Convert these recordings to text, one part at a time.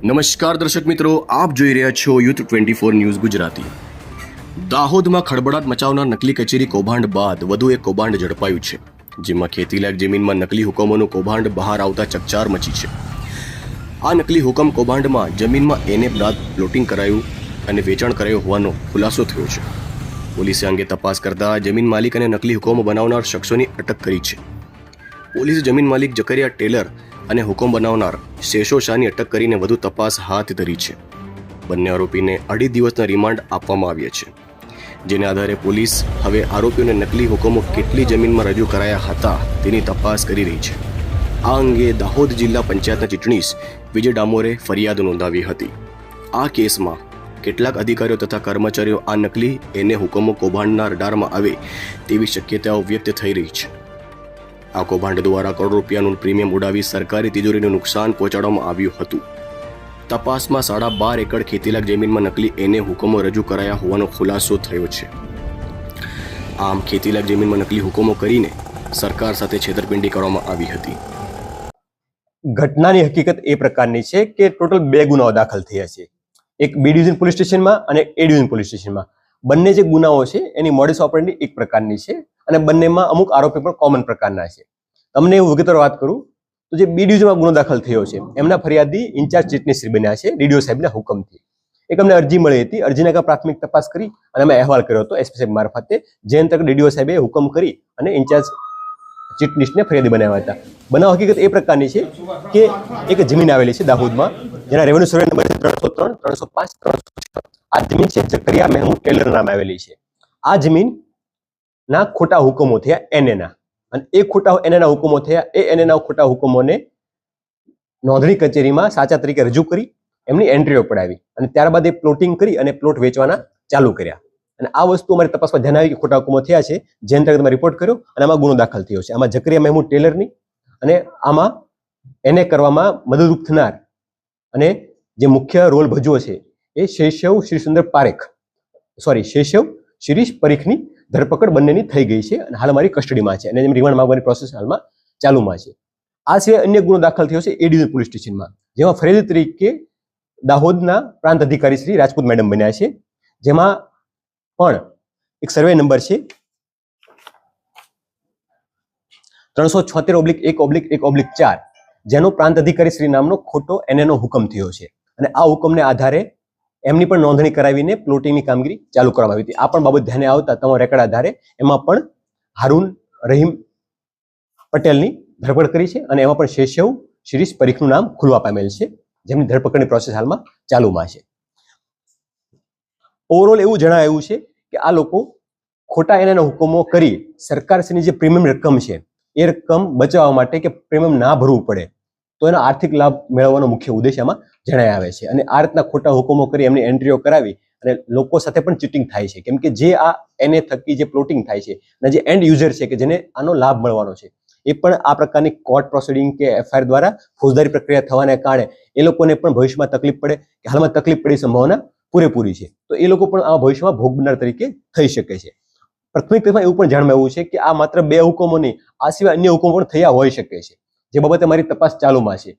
નમસ્કાર દર્શક મિત્રો, આપ જોઈ રહ્યા છો યુથ 24 ન્યૂઝ ગુજરાતી। દાહોદમાં ખળબળાટ મચાવનાર નકલી કચેરી કૌભાંડ બાદ વધુ એક કૌભાંડ ઝડપાયું છે, જેમાં ખેતીલાયક જમીનમાં નકલી હુકમોનું કૌભાંડ બહાર આવતા ચકચાર મચી છે। આ નકલી હુકમ કૌભાંડમાં જમીનમાં એને બાદ પ્લોટિંગ કરાયું અને વેચાણ કરાયું હોવાનો ખુલાસો થયો છે। પોલીસે અંગે તપાસ કરતા જમીન માલિક અને નકલી હુકમો બનાવનાર શખ્સોની અટક કરી છે। પોલીસે જમીન માલિક જકરિયા ટેલર અને હુકમ બનાવનાર શેષો શાહની અટક કરીને વધુ તપાસ હાથ ધરી છે। બંને આરોપીને 2.5 દિવસના રિમાન્ડ આપવામાં આવ્યા છે, જેને આધારે પોલીસ હવે આરોપીઓને નકલી હુકમો કેટલી જમીનમાં રજૂ કરાયા હતા તેની તપાસ કરી રહી છે। આ અંગે દાહોદ જિલ્લા પંચાયતના ચીટણીસ વિજય ડામોરે ફરિયાદ નોંધાવી હતી। આ કેસમાં કેટલાક અધિકારીઓ તથા કર્મચારીઓ આ નકલી એને હુકમો કૌભાંડના રડારમાં આવે તેવી શક્યતાઓ વ્યક્ત થઈ રહી છે। આ કૌભાંડ દ્વારા કરોડો રૂપિયાનું પ્રીમિયમ ઉડાવી સરકારી તિજોરીને નુકસાન પહોંચાડવામાં આવ્યું હતું। તપાસમાં 12.5 એકર ખેતીલાયક જમીનમાં નકલી એને હુકમો રજૂ કરાયા હોવાનો ખુલાસો થયો છે। આમ ખેતીલાયક જમીનમાં નકલી હુકમો કરીને સરકાર સાથે છેતરપિંડી કરવામાં આવી હતી। ઘટનાની હકીકત એ પ્રકારની છે કે ટોટલ 2 ગુનાઓ દાખલ થયા છે, એક બી ડિવિઝન પોલીસ સ્ટેશનમાં અને એ ડિવિઝન પોલીસ સ્ટેશનમાં। બંને જે ગુનાઓ છે એની મોડસ ઓપરેન્ડી એક પ્રકારની છે અને બંનેમાં અમુક આરોપી પણ કોમન પ્રકારના છે। તમને હું વિગતવાર વાત કરું તો જે બી ડિવિઝનમાં ગુનો દાખલ થયો છે એમના ફરિયાદી ઇન્ચાર્જ ચીટણીશ્રી બન્યા છે ડીડીઓ સાહેબના હુકમથી। એક અમને અરજી મળી હતી, અરજીના પ્રાથમિક તપાસ કરી અને અમે અહેવાલ કર્યો હતો એસપી સાહેબ મારફતે, જે અંતર્ગત ડીડીઓ સાહેબે હુકમ કરી અને ઇન્ચાર્જ ચીટણીશને ફરિયાદી બનાવ્યા હતા। બનાવ હકીકત એ પ્રકારની છે કે એક જમીન આવેલી છે દાહોદમાં, જેના રેવન્યુ સર્વે નંબર છે 303, 305, 306। આ જમીન છે જકરિયા મહેમૂદ ટેલર નામે આવેલી છે। આ જમીનના ખોટા હુકમો થયા એનએના, અને એ ખોટા એનએના હુકમો થયા એ એનએના ખોટા હુકમોને નોંધણી કચેરીમાં સાચા તરીકે રજૂ કરી એમની એન્ટ્રીઓ પડાવી અને ત્યારબાદ એ પ્લોટિંગ કરી અને પ્લોટ વેચવાના ચાલુ કર્યા। અને આ વસ્તુ અમારી તપાસમાં ધ્યાન આવી કે ખોટા હુકમો થયા છે, જે અંતર્ગત અમે રિપોર્ટ કર્યો અને આમાં ગુનો દાખલ થયો છે। આમાં જકરિયા મહેમૂદ ટેલરની અને આમાં એને કરવામાં મદદરૂપ થનાર અને જે મુખ્ય રોલ ભજવો છે એ શેષવ શ્રીસુંદર પારેખ શેષવ શિરીષ પરીખની ધરપકડ બંનેની થઈ ગઈ છે અને હાલ અમારી કસ્ટડીમાં છે અને રિમાન્ડ માંગવાની પ્રોસેસ હાલમાં ચાલુમાં છે। આ સિવાય અન્ય ગુનો દાખલ થયો છે એ ડિવિઝન પોલીસ સ્ટેશનમાં, જેમાં ફરિયાદી તરીકે દાહોદના પ્રાંત અધિકારી શ્રી રાજપૂત મેડમ બન્યા છે। જેમાં પણ એક સર્વે નંબર છે 376/1/1/4, જેનો પ્રાંત અધિકારી શ્રી નામનો ખોટો એનએનો હુકમ થયો છે અને આ હુકમને આધારે એમની પણ નોંધણી કરાવીને પ્લોટિંગની કામગીરી ચાલુ કરવામાં આવી હતી। આ પણ બાબત ધ્યાને આવતા તમારા રેકર્ડ આધારે એમાં પણ હારૂન રહીમ પટેલની ધરપકડ કરી છે અને એમાં પણ શેષવ શિરીષ પરીખનું નામ ખુલવા પામેલ છે, જેમની ધરપકડની પ્રોસેસ હાલમાં ચાલુમાં છે। ઓવરઓલ એવું જણાવ્યું છે કે આ લોકો ખોટા એના હુકમો કરી સરકારશ્રીની જે પ્રીમિયમ રકમ છે એ રકમ બચાવવા માટે કે પ્રીમિયમ ના ભરવું પડે તો એનો આર્થિક લાભ મેળવવાનો મુખ્ય ઉદ્દેશ આમાં જણાય આવે છે। અને આ રીતના ખોટા હુકમો કરી એમની એન્ટ્રીઓ કરાવી અને લોકો સાથે પણ ચીટિંગ થાય છે, કેમ કે જે આ એને થકી જે પ્લોટિંગ થાય છે અને જે એન્ડ યુઝર છે કે જેને આનો લાભ મળવાનો છે એ પણ આ પ્રકારની કોર્ટ પ્રોસિડિંગ કે એફઆઈઆર દ્વારા ફોજદારી પ્રક્રિયા થવાને કારણે એ લોકોને પણ ભવિષ્યમાં તકલીફ પડે કે હાલમાં તકલીફ પડી સંભાવના પૂરેપૂરી છે, તો એ લોકો પણ આ ભવિષ્યમાં ભોગ બનનાર તરીકે થઈ શકે છે। પ્રાથમિક તપાસમાં એવું પણ જાણવા આવ્યું છે કે આ માત્ર 2 હુકમો નહીં, આ સિવાય અન્ય હુકમો પણ થયા હોઈ શકે છે, જે બાબતે મારી તપાસ ચાલુમાં છે।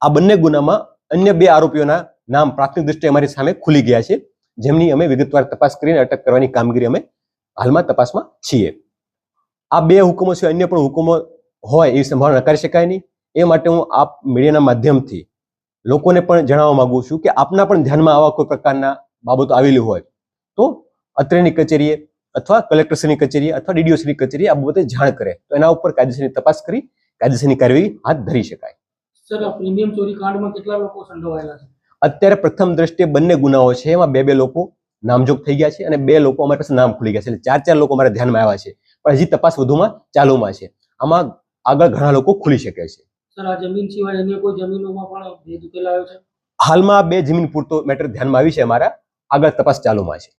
આ બંને ગુનામાં અન્ય 2 આરોપીઓના નામ પ્રાથમિક દૃષ્ટિએ અમારી સામે ખુલી ગયા છે, જેમની અમે વિગતવાર તપાસ કરીને અટક કરવાની કામગીરી અમે હાલમાં તપાસમાં છીએ। આ 2 હુકમો સિવાય અન્ય પણ હુકમો હોય એવી સંભાવના નકારી શકાય નહીં। એ માટે હું આપ મીડિયાના માધ્યમથી લોકોને પણ જણાવવા માંગુ છું કે આપના પણ ધ્યાનમાં આવા કોઈ પ્રકારના બાબતો આવેલી હોય તો અત્રેની કચેરીએ અથવા કલેક્ટરશ્રીની કચેરીએ અથવા ડીડીઓશ્રીની કચેરીએ આ બાબતે જાણ કરે તો એના ઉપર કાયદેસરની તપાસ કરી કાયદેસરની કાર્યવાહી હાથ ધરી શકાય। સર, આ પ્રીમિયમ ચોરી કાંડમાં કેટલા લોકો સંડોવાયેલા છે? અત્યારે પ્રથમ દ્રષ્ટિએ બંને ગુનાઓ છે એમાં 2 લોકો નામજોગ થઈ ગયા છે અને 2 લોકો અમારી પાસે નામ ખુલી ગયા છે, એટલે 4 લોકો અમારા ધ્યાનમાં આવ્યા છે, પણ હજી તપાસ વધુમાં ચાલુમાં છે। આમાં આગળ ઘણા લોકો ખુલી શકે છે। સર, આ જમીન સિવાય અન્ય કોઈ જમીનોમાં પણ ભેદ ઉકેલાયો છે? હાલમાં 2 જમીન પૂરતો મેટર ધ્યાનમાં આવી છે, અમારા આગળ તપાસ ચાલુમાં છે।